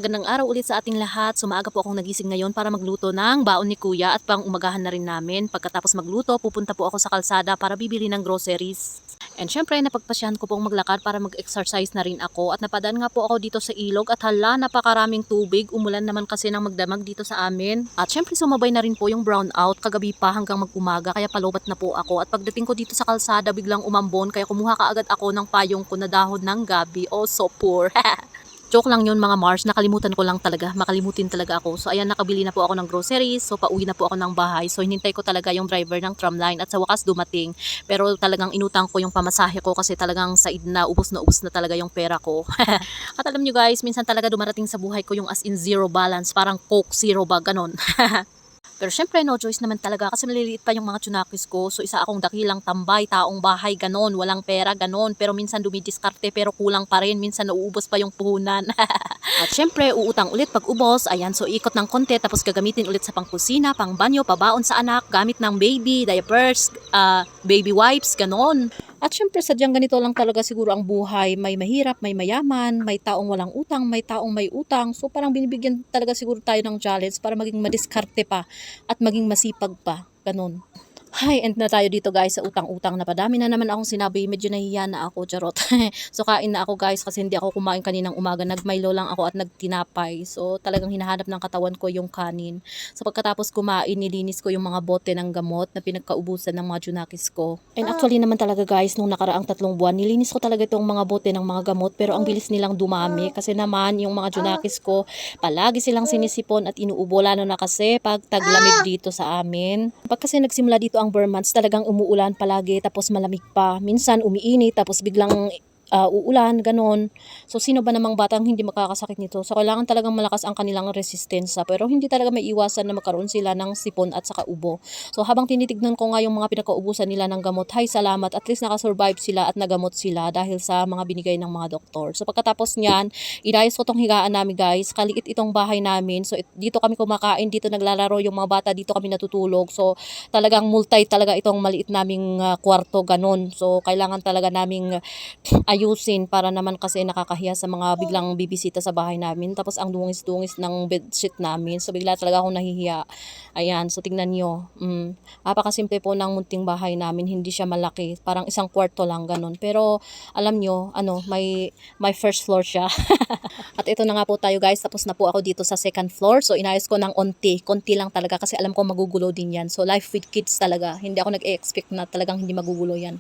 Magandang araw ulit sa ating lahat. So maaga po akong nagising ngayon para magluto ng baon ni Kuya at pang umagahan na rin namin. Pagkatapos magluto, pupunta po ako sa kalsada para bibili ng groceries. And syempre, napagpasyahan ko pong maglakad para mag-exercise na rin ako. At napadaan nga po ako dito sa ilog at hala, napakaraming tubig. Umulan naman kasi ng magdamag dito sa amin. At syempre, sumabay na rin po yung brownout kagabi pa hanggang mag-umaga. Kaya palobat na po ako. At pagdating ko dito sa kalsada, biglang umambon. Kaya kumuha kaagad ako ng payong ko na dahon ng gabi. Oh, so poor. Joke lang yun mga Mars, nakalimutan ko lang talaga, makalimutin talaga ako. So ayan, nakabili na po ako ng groceries, so pauwi na po ako ng bahay. So hinintay ko talaga yung driver ng tramline at sa wakas dumating. Pero talagang inutang ko yung pamasahe ko kasi talagang said na ubos na talaga yung pera ko. At alam nyo guys, minsan talaga dumarating sa buhay ko yung as in zero balance, parang Coke zero ba, ganon. Pero syempre no choice naman talaga kasi maliliit pa yung mga tsunakis ko. So isa akong dakilang tambay, taong bahay, ganon, walang pera, ganon. Pero minsan dumidiskarte pero kulang pa rin, minsan nauubos pa yung puhunan. At syempre uutang ulit pag ubos, ayan, so ikot ng konti tapos gagamitin ulit sa pangkusina, pang banyo, pabaon sa anak, gamit ng baby, diapers, baby wipes, ganon. At syempre sadyang ganito lang talaga siguro ang buhay, may mahirap, may mayaman, may taong walang utang, may taong may utang. So parang binibigyan talaga siguro tayo ng challenge para maging madiskarte pa at maging masipag pa, ganun. Hi, end na tayo dito guys sa utang-utang na padami na naman akong sinabi, medyo nahihiya na ako, charot. So kain na ako guys kasi hindi ako kumain kaninang umaga, nagmilo lang ako at nagtinapay. So talagang hinahanap ng katawan ko yung kanin. So pagkatapos kumain, nilinis ko yung mga bote ng gamot na pinagkaubusan ng mga junakis ko. And actually naman talaga guys, nung nakaraang 3 buwan, nilinis ko talaga itong mga bote ng mga gamot pero ang bilis nilang dumami kasi naman yung mga junakis ko, palagi silang sinisipon at inuubo lalo na kasi pag taglamig dito sa amin. Pag kasi nagsimula dito ang Burr months, talagang umuulan palagi tapos malamig pa. Minsan umiinit tapos biglang uulan, ganon. So sino ba namang batang hindi makakasakit nito? So kailangan talagang malakas ang kanilang resistensya pero hindi talaga may iwasan na magkaroon sila ng sipon at saka ubo. So habang tinitignan ko nga yung mga pinakaubusan nila ng gamot, hay salamat, at least nakasurvive sila at nagamot sila dahil sa mga binigay ng mga doktor. So pagkatapos niyan, inayos ko tong higaan namin guys. Kaliit itong bahay namin. So dito kami kumakain, dito naglalaro yung mga bata, dito kami natutulog. So talagang multi talaga itong maliit naming kwarto, ganon. So kailangan talaga naming ayusin para naman kasi nakakahiya sa mga biglang bibisita sa bahay namin. Tapos ang dungis-dungis ng bedsheet namin. So bigla talaga akong nahihiya. Ayan, so tingnan nyo. Napakasimple po ng munting bahay namin. Hindi siya malaki. Parang isang kwarto lang, ganun. Pero alam nyo, may first floor siya. At ito na nga po tayo guys. Tapos na po ako dito sa second floor. So inayos ko ng onti. Konti lang talaga kasi alam ko magugulo din yan. So life with kids talaga. Hindi ako nag-expect na talagang hindi magugulo yan.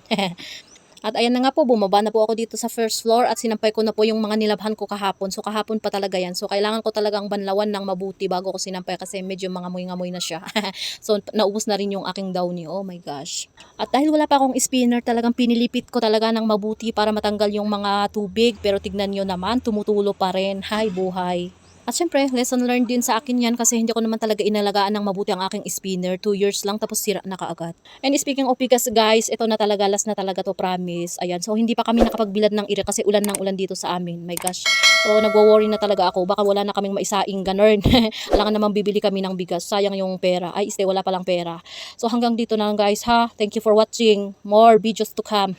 At ayan na nga po, bumaba na po ako dito sa first floor at sinampay ko na po yung mga nilabhan ko kahapon. So kahapon pa talaga yan. So kailangan ko talagang banlawan ng mabuti bago ko sinampay kasi medyo mangamoy-ngamoy na siya. So naubos na rin yung aking downy. Oh my gosh. At dahil wala pa akong spinner, talagang pinilipit ko talaga ng mabuti para matanggal yung mga tubig. Pero tignan nyo naman, tumutulo pa rin. Hay buhay. At syempre, lesson learned din sa akin yan kasi hindi ko naman talaga inalagaan ng mabuti ang aking spinner. 2 years lang tapos sira na kaagad. And speaking of bigas guys, ito na talaga, last na talaga to, promise. Ayan, so hindi pa kami nakapagbilad ng ire kasi ulan ng ulan dito sa amin. My gosh. So nagwo-worry na talaga ako. Baka wala na kaming maisaing ganun. Alangan naman bibili kami ng bigas. Sayang yung pera. Ay, wala palang pera. So hanggang dito na lang guys ha. Thank you for watching. More videos to come.